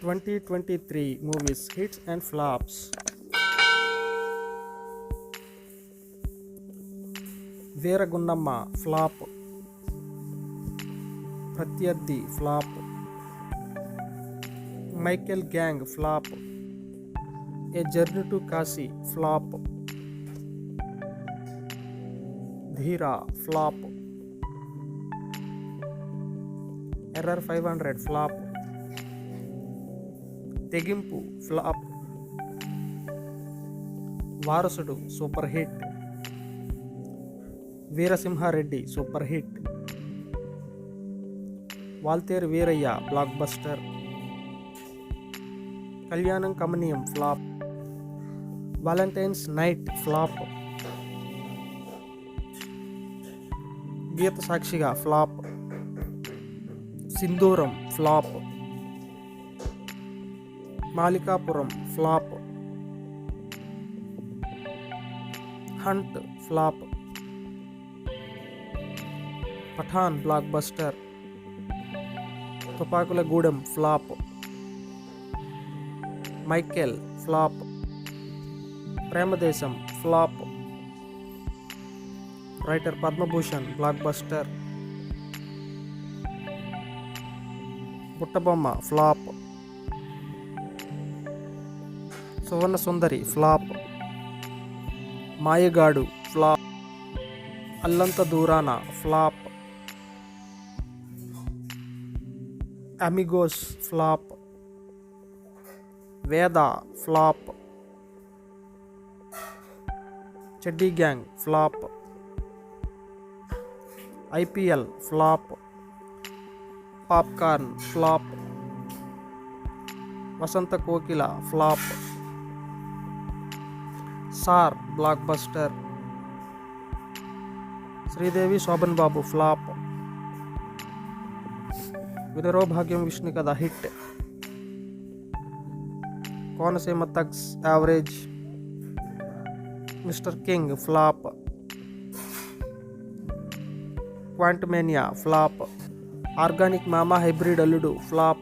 2023 movies hits and flops. Veeragunnamma flop. Pratyarthi flop. Michael Gang flop. A Journey to Kashi flop. Dheera flop. Error 500 flop. Tegimpu flop. Varasudu super hit. Veerasimha Reddy super hit. Valter Veerayya blockbuster. Kalyanam Kamaniyam flop. Valentine's Night flop. Geeta Sakshiga flop. Sindhuram flop. Malikapuram flop. Hunt flop. Pathan blockbuster. Tupakula Gudam flop. Michael flop. Premadesam flop. Writer Padma Bhushan blockbuster. Puttabomma flop. Suvarna Sundari flop. Mayagadu flop. Allanta Durana flop. Amigos flop. Veda flop. Cheddi Gang flop. IPL flop. Popcorn flop. Vasanta Kokila flop. Sar blockbuster. Sridevi Shobhan Babu flop. Vidaro Bhagyam Vishnikada hit. Konasema Thugs average. Mr. King flop. Quantumania flop. Organic Mama Hybrid Alludu flop.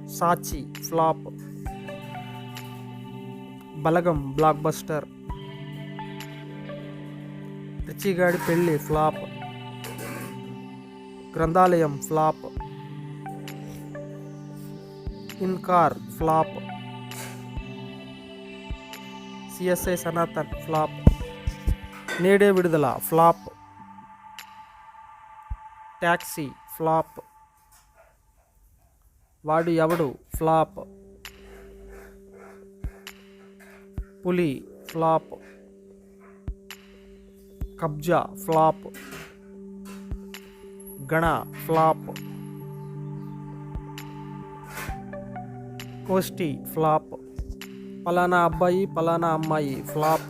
Sachi flop. Balagam blockbuster. Richigadi Pelli flop. Grandalayam flop. In Car flop. CSI Sanatan flop. Nede Vidudala flop. Taxi flop. Vadu Yavadu flop. Puli flop. Kabja flop. Gana flop. Kosti flop. Palana Abbayi Palana Ammayi flop.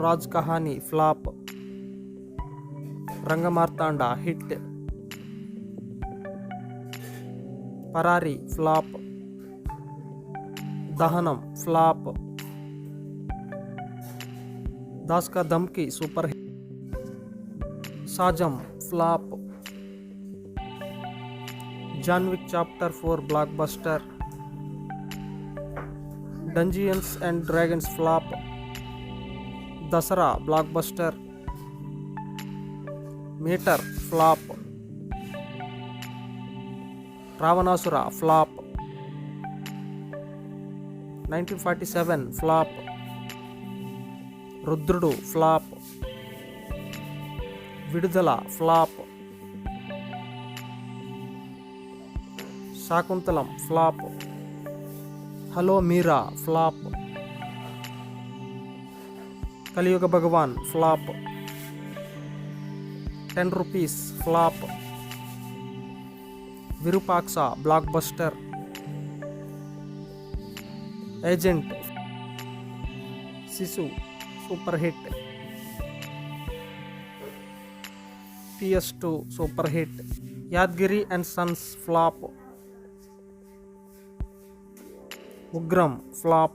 Raj Kahani flop. Rangamartanda hit. Parari flop. Dahanam flop. Das Ka Dhamki super hit. Sajam flop. John Wick Chapter 4 blockbuster. Dungeons and Dragons flop. Dasara blockbuster. Meter flop. Ravanasura flop. 1947 flop. Rudrudu flop. Vidudala flop. Shakuntalam flop. Hello Meera flop. Kaliyuga Bhagavan flop. 10 rupees flop. Virupaksa blockbuster. Agent Sisu super hit. PS2 super hit. Yadgiri and Sons flop. Ugram flop.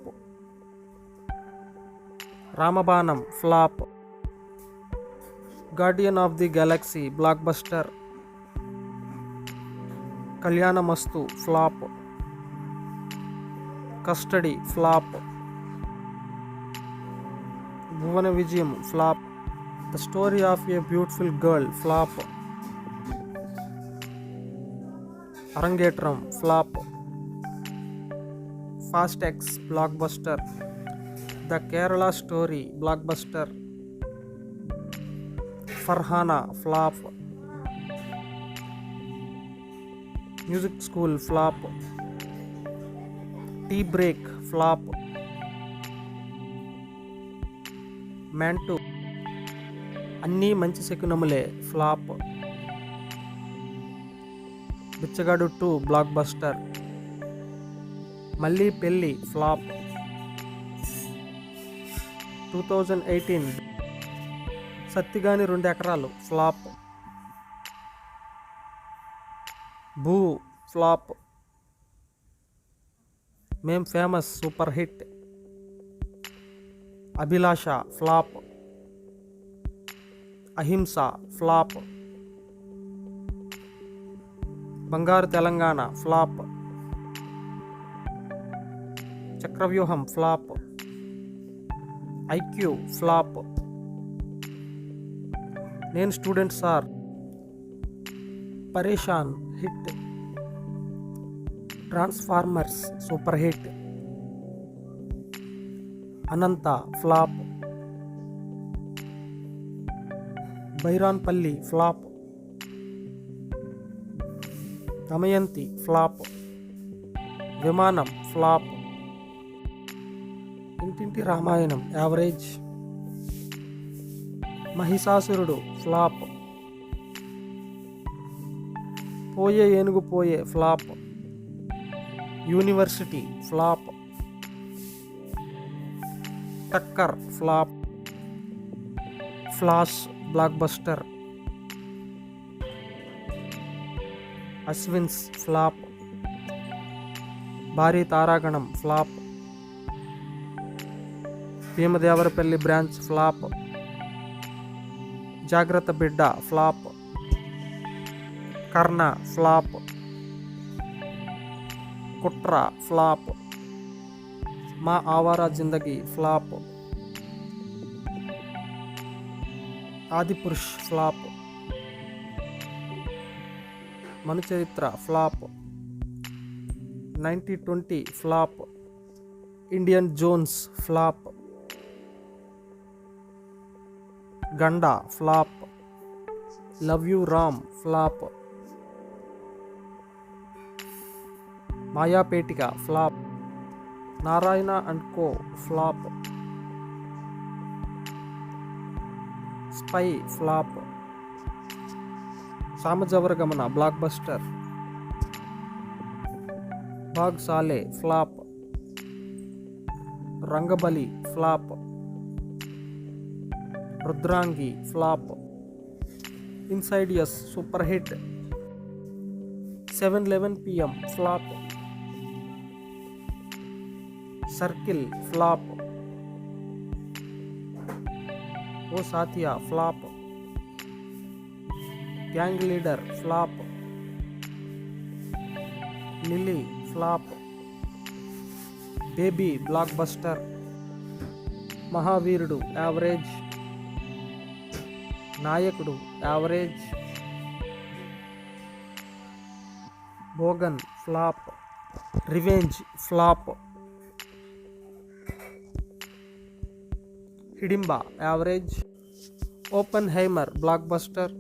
Ramabanam flop. Guardian of the Galaxy blockbuster. Kalyanamasthu flop. Custody flop. Bhuvana Vijayam flop. The story of a beautiful girl flop. Arangetram flop. Fast X blockbuster. The Kerala story blockbuster. Farhana flop. Music school flop. Tea break flop. మ్యాంటూ Anni Manchi శకునములే flop. బిచ్చగాడు 2 block buster. మళ్ళీ పెళ్ళి flop. 2018 సత్తిగాని 2 ఎకరాలు flop. Bhoo flop. Mem famous super hit. Abhilasha flop. Ahimsa flop. Bangaru Telangana flop. Chakravyuham flop. IQ flop. Nenu student sir. Pareshan hit. Transformers super hit. Anantha flop. Bairanpalli flop. Damayanthi flop. Vimanam flop. Intinti Ramayanam average. Mahishasurudu flop. Poye Enugu Poye flop. University flop. Takkar flop. Flash blockbuster. Asvins flop. Bhaari Taaraganam flop. Bhimadevarapalli branch flop. Jagratha Bidda flop. Karna flop. Kutra flop. Maa Awara Zindagi flop. Adipurush flop. Manucharitra flop. 9020 flop. Indian Jones flop. Ganda flop. Love you Ram flop. Mayapetika flop. Narayana and co flop. Spy flop. Samajavaragamana blockbuster. Bhaag Saale flop. Rangabali flop. Rudrangi flop. Insidious super hit. 7:11 PM flop. Circle flop. O Saathiya flop. Gang leader flop. Lily flop. Baby blockbuster. Mahaveerudu average. Nayakudu average. Bogan flop. Revenge flop. Hidimbha average. Oppenheimer blockbuster.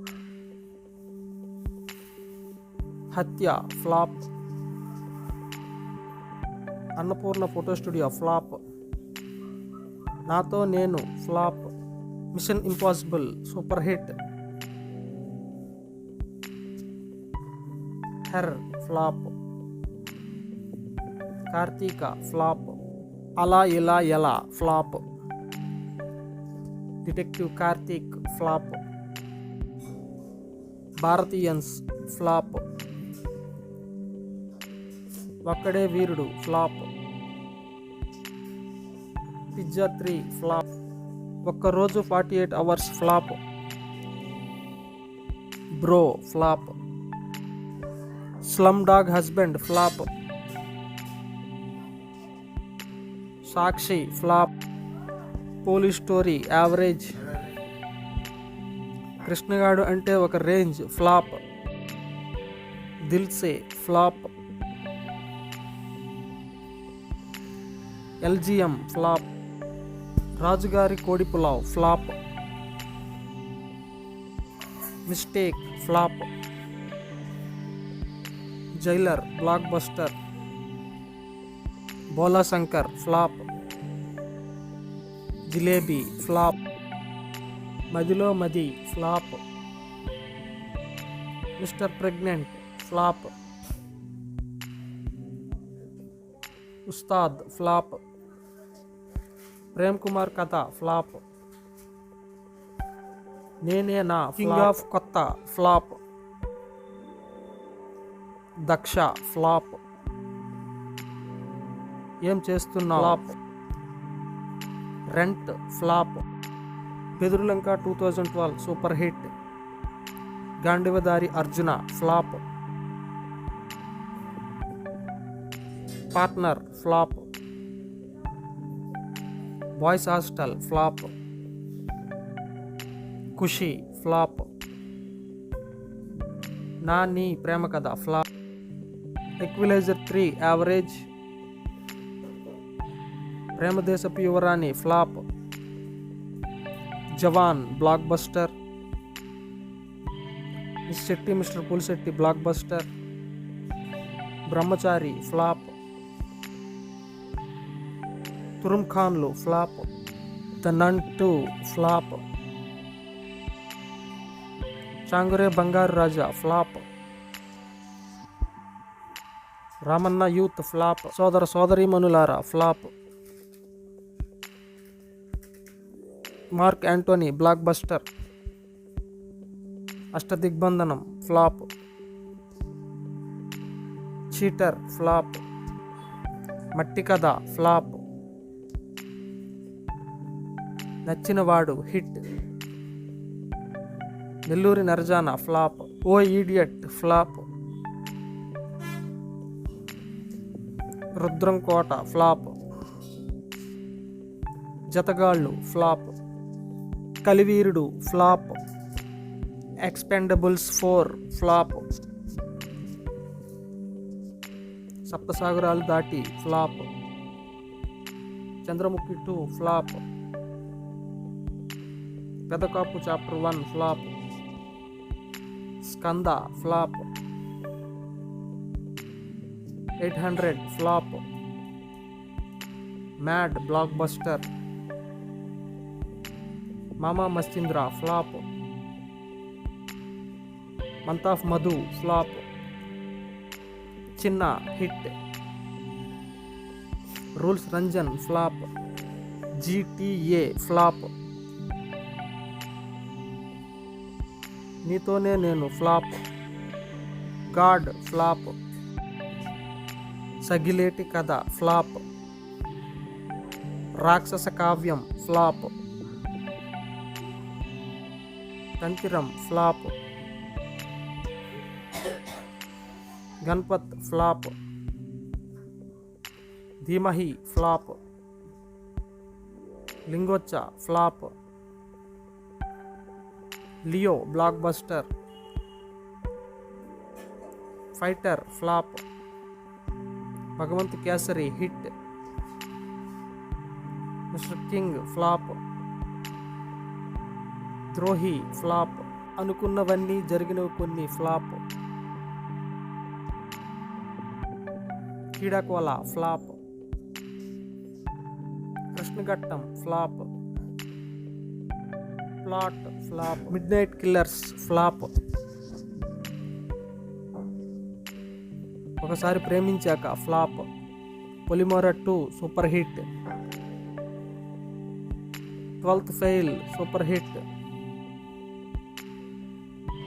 Hatya flop. Annapurna photo studio flop. Natho Nenu flop. Mission impossible super hit. Her flop. Karthika flop. Ala Ila Ela flop. Detective Karthik flop. Bharateeyans flop. Okkade Veerudu flop. Pizza 3 flop. Okkaroju 48 hours flop. Bro flop. Slum dog husband flop. Sakshi flop. Police story average. Krishnagadu Ante Oka range flop. Dilse flop. LGM flop. Rajugari Kodi Pulao flop. Mistake flop. Jailer blockbuster. Bhola Shankar flop. Jilebi flop. Madilo Madi flop. Mister pregnant flop. Ustaad flop. Prem Kumar కథ flop. Nenena king of Kotha flop. Daksha flop. Em Chestunna flop. Rent flop. Bedurulanka 2012 super hit. Gandeevadhari Arjuna flop. Partner flop. Boys hostel flop. Kushi flop. Nani Prema Katha flop. Equaliser 3 average. Premadesapu Yuvarani flop. Jawan blockbuster. Miss Shetty mister Polishetty blockbuster. Brahmachari flop. Turum Khanlu flop. The nun 2 flop. Changure Bangaru Raja flop. Ramanna youth flop. Sodara సోదరీమణులారా flop. Mark Antony blockbuster. Ashtadigbandhanam flop. Cheater flop. Matti Katha flop. Nachinavadu hit. Nelluri Nerajana flop. Oh idiot flop. Rudram Kota flop. Jathagallu flop. Kaliveerudu flop. Expendables 4 flop. Sapthasagaralu Dhaati flop. Chandramukhi 2 flop. Pedakapu chapter 1 flop. Skanda flop. 800 flop. Mad blockbuster. Mama Mascheendra flop. Month of Madhu flop. Chinna hit. Rules Ranjan flop. GTA flop. Neethone Nenu flop. God flop. Sagileti కథ flop. Rakshasa Kavyam flop. Tantiram flop. Ganapath flop. Dheemahi flop. Lingoccha flop. Leo blockbuster. Fighter flop. Bhagavanth Kesari hit. Mister king flop. Drohi flop. Anukunnavanni Jariginavi Konni flop. Keedaakola flop. Krishnaghattam flop. Plot flop. Midnight killers flop. Okasari Preminchaka flop. Polimera 2 super hit. 12th fail super hit.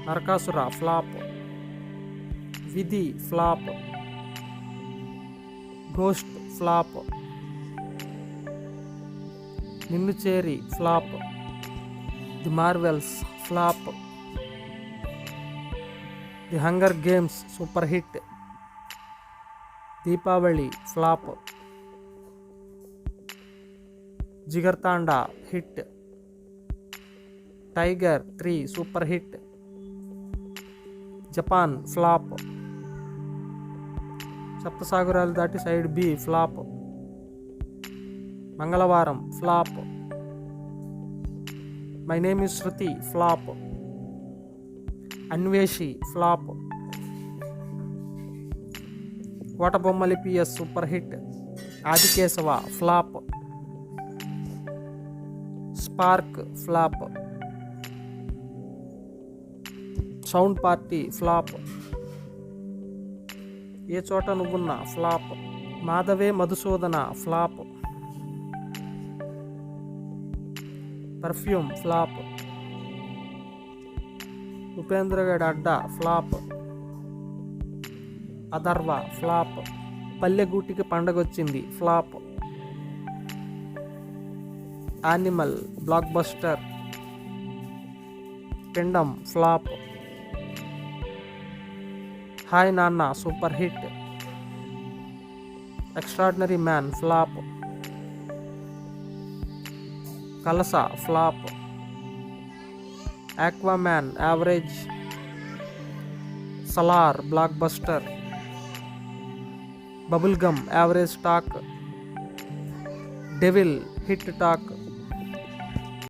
Narakasura flop. Vidhi flop. Ghost flop. Ninnu Cheri flop. The marvels flop. The hunger games super hit. Deepavali flop. Jigarthanda hit. Tiger 3 super hit. Japan flop. Sapthasagaralu Dhaati side B flop. Mangalavaram flop. My name is Shruthi flop. Anveshi flop. Kotabommali PS super hit. Aadikeshava flop. Spark flop. Sound party flop. Ye Chota Nuvvunna flop. Madhave Madhusudana flop. Perfume flop. Upendragadh Adda flop. Atharva flop. Pallegootiki Pandagochindi flop. Animal blockbuster. Pindam flop. Hi Nanna super hit. Extraordinary man flop. Kalasa flop. Aquaman average. Salaar blockbuster. Bubble gum average talk. Devil hit talk.